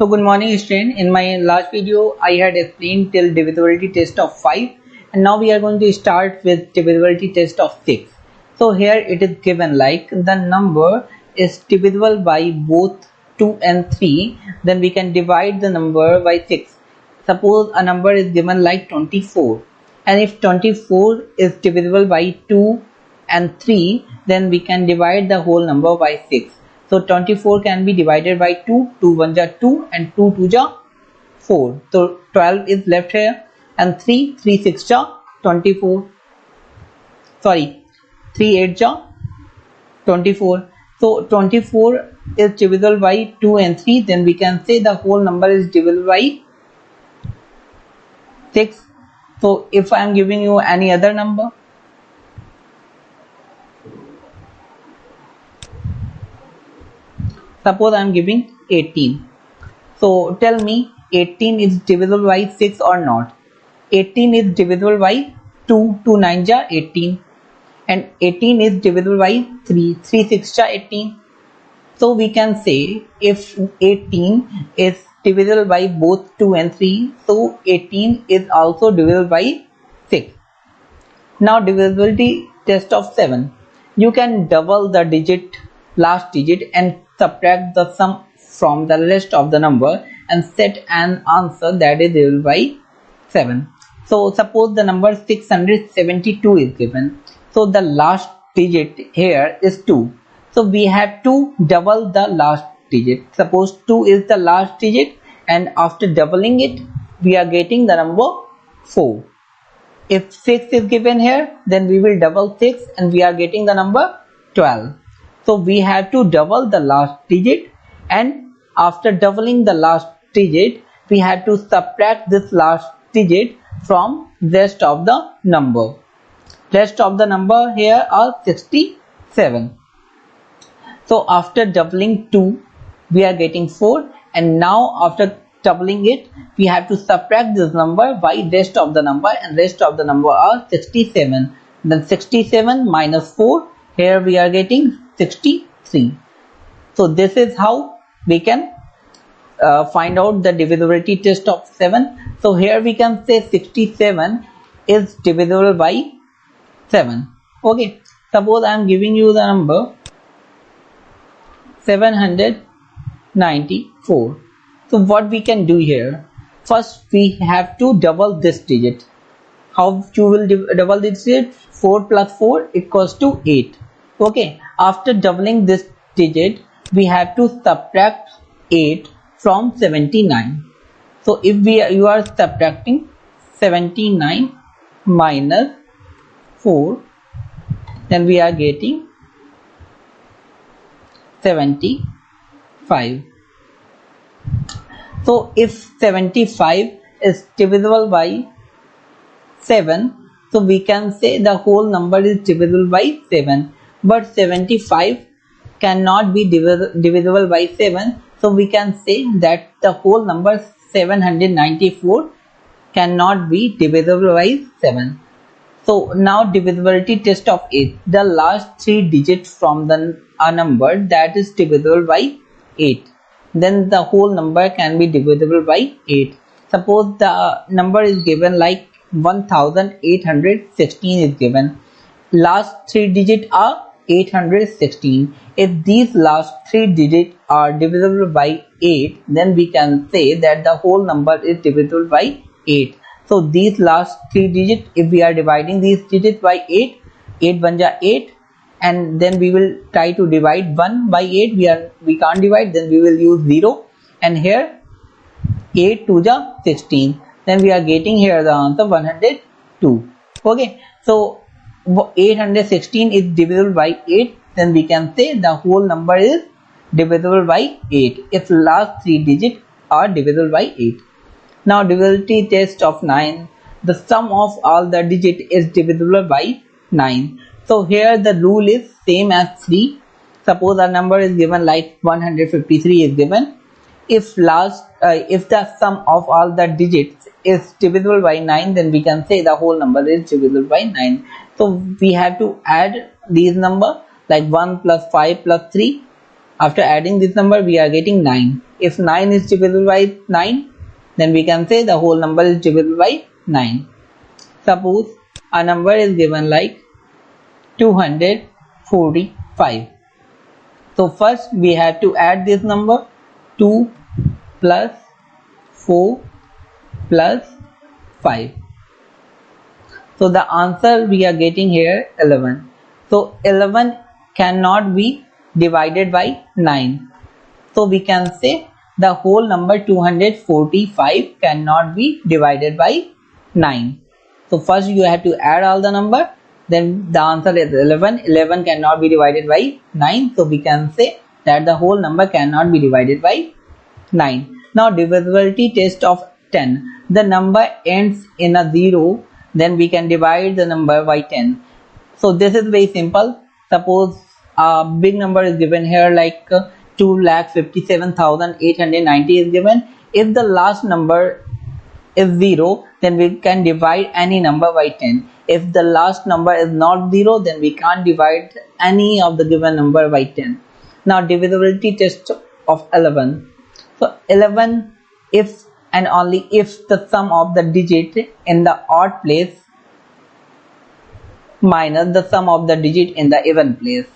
So good morning student. In my last video I had explained till divisibility test of 5 and now we are going to start with divisibility test of 6. So here it is given like the number is divisible by both 2 and 3, then we can divide the number by 6. Suppose a number is given like 24, and if 24 is divisible by 2 and 3, then we can divide the whole number by 6. So 24 can be divided by 2, 2 1 ja 2 and 2 2 ja 4. So 12 is left here and 3 6 ja 24. Sorry, 3 8 ja 24. So 24 is divisible by 2 and 3, then we can say the whole number is divisible by 6. So if I am giving you any other number, suppose I am giving 18. So tell me 18 is divisible by 6 or not. 18 is divisible by 2, 2 9 ja 18, and 18 is divisible by 3, 3 6 ja 18. So we can say if 18 is divisible by both 2 and 3, so 18 is also divisible by 6. Now divisibility test of 7. You can double the last digit and subtract the sum from the rest of the number and set an answer that is divisible by 7. So suppose the number 672 is given. So the last digit here is 2. So we have to double the last digit. Suppose 2 is the last digit, and after doubling it we are getting the number 4. If 6 is given here, then we will double 6 and we are getting the number 12. So we have to double the last digit, and after doubling the last digit we have to subtract this last digit from rest of the number. Rest of the number here are 67. So after doubling 2 we are getting 4, and now after doubling it we have to subtract this number by rest of the number, and rest of the number are 67. Then 67 minus 4, here we are getting 63. So this is how we can find out the divisibility test of 7. So here we can say 67 is divisible by 7. Okay, suppose I am giving you the number 794. So what we can do here, first we have to double this digit. How you will double this digit? 4 plus 4 equals to 8. Okay, after doubling this digit we have to subtract 8 from 79. So if you are subtracting 79 minus 4, then we are getting 75. So if 75 is divisible by 7, so we can say the whole number is divisible by 7, but 75 cannot be divisible by 7, so we can say that the whole number 794 cannot be divisible by 7. So now divisibility test of 8. The last 3 digits from a number that is divisible by 8, then the whole number can be divisible by 8. Suppose the number is given like 1816 is given. Last 3 digits are 816. If these last 3 digits are divisible by 8, then we can say that the whole number is divisible by 8. So these last 3 digits, if we are dividing these digits by 8, 8 1 ja 8, and then we will try to divide 1 by 8, we can't divide, then we will use 0, and here 8 2 ja 16, then we are getting here the answer 102. Okay, so 816 is divisible by 8, then we can say the whole number is divisible by 8 if last 3 digits are divisible by 8. Now divisibility test of 9. The sum of all the digits is divisible by 9. So here the rule is same as 3. Suppose a number is given like 153 is given. If the sum of all the digits is divisible by 9, then we can say the whole number is divisible by 9. So we have to add these numbers like 1 plus 5 plus 3 After adding this number, we are getting 9. If 9 is divisible by 9, then we can say the whole number is divisible by 9. Suppose a number is given like 245. So first we have to add this number 2 plus 4 plus 5. So the answer we are getting here 11. So 11 cannot be divided by 9. So we can say the whole number 245 cannot be divided by 9. So first you have to add all the number, then the answer is 11. 11 cannot be divided by 9. So we can say that the whole number cannot be divided by 9. Now divisibility test of 10. The number ends in a 0, then we can divide the number by 10. So this is very simple. Suppose a big number is given here like 2,57,890 is given. If the last number is 0, then we can divide any number by 10. If the last number is not 0, then we can't divide any of the given number by 10. Now divisibility test of 11. So 11, if and only if the sum of the digit in the odd place minus the sum of the digit in the even place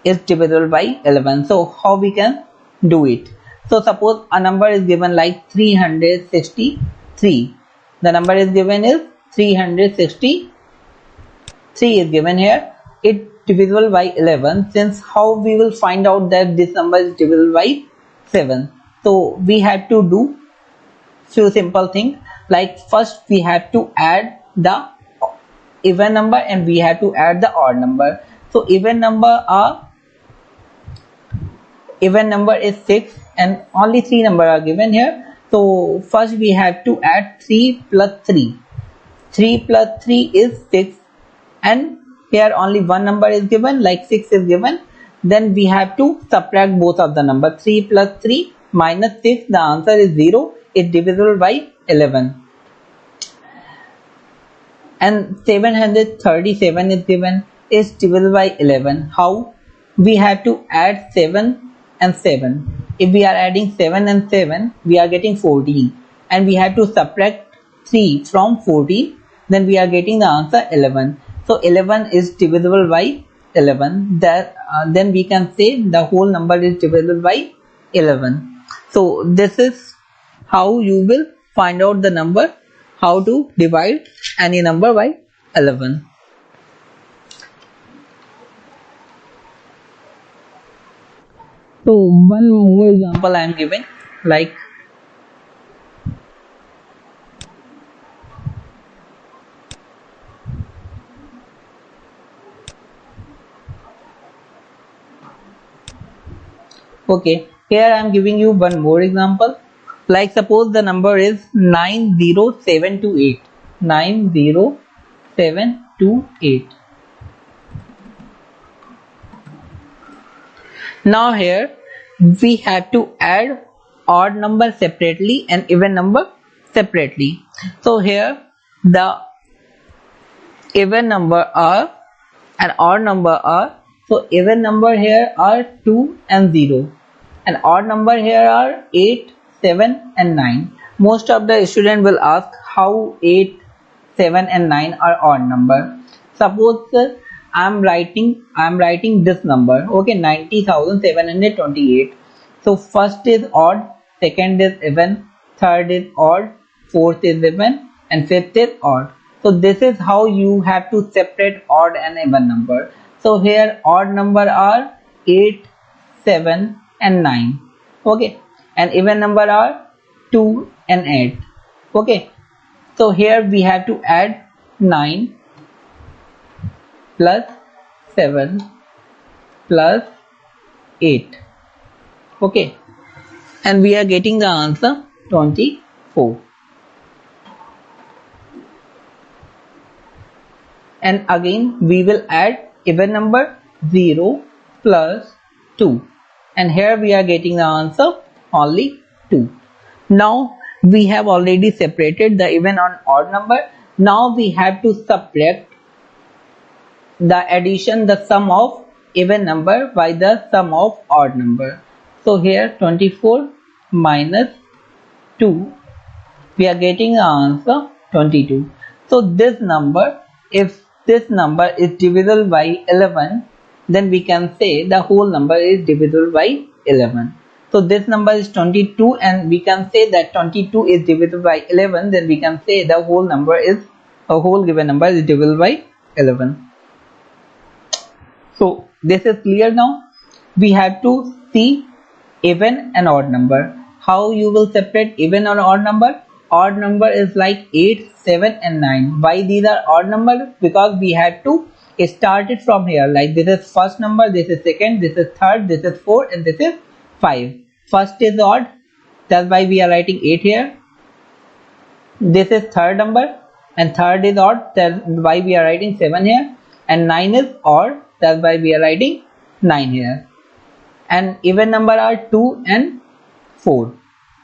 is divisible by 11. So how we can do it? So suppose a number is given like 363. The number is given is 363 is given here. It divisible by 11. Since how we will find out that this number is divisible by 7? So we have to do few simple things, like first we have to add the even number and we have to add the odd number. So even number is 6 and only 3 numbers are given here. So first we have to add 3 plus 3. 3 plus 3 is 6 and here only one number is given, like 6 is given. Then we have to subtract both of the number. 3 plus 3 minus 6, the answer is 0. It's divisible by 11. And 737 is given, is divisible by 11. How? We have to add 7 and 7. If we are adding 7 and 7, we are getting 14. And we have to subtract 3 from 14. Then we are getting the answer 11. So 11 is divisible by 11. Then we can say the whole number is divisible by 11. So this is how you will find out the number, how to divide any number by 11. So one more example I am giving, like okay, here I am giving you one more example. Like suppose the number is 90728. 90728. Now here we have to add odd number separately and even number separately. So here the even number are and odd number are. So even number here are 2 and 0 and odd number here are 8, 7 and 9. Most of the student will ask how 8, 7 and 9 are odd number. Suppose I am writing this number, okay, 90,728. So first is odd, second is even, third is odd, fourth is even and fifth is odd. So this is how you have to separate odd and even number. So here odd number are 8, 7 and 9, okay, and even number are 2 and 8, okay. So here we have to add 9 plus 7 plus 8, okay, and we are getting the answer 24. And again we will add even number 0 plus 2 and here we are getting the answer only 2. Now we have already separated the even and odd number. Now we have to subtract the addition, the sum of even number by the sum of odd number. So here 24 minus 2, we are getting the answer 22. So this number, if this number is divisible by 11, then we can say the whole number is divisible by 11. So this number is 22 and we can say that 22 is divisible by 11, then we can say the whole number is, a whole given number is divisible by 11. So this is clear now. We have to see even and odd number. How you will separate even or odd number? Odd number is like 8, 7 and 9. Why these are odd numbers? Because we had to start it from here. Like this is first number, this is second, this is third, this is fourth and this is 5. First is odd, that's why we are writing 8 here. This is third number and third is odd, that's why we are writing 7 here. And 9 is odd, that's why we are writing 9 here. And even number are 2 and 4.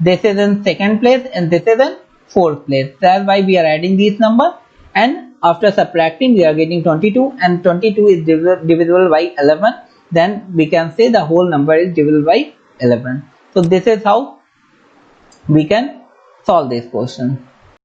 This is in second place and this is in fourth place. That's why we are adding these numbers, and after subtracting we are getting 22, and 22 is divisible by 11. Then we can say the whole number is divisible by 11. So this is how we can solve this question.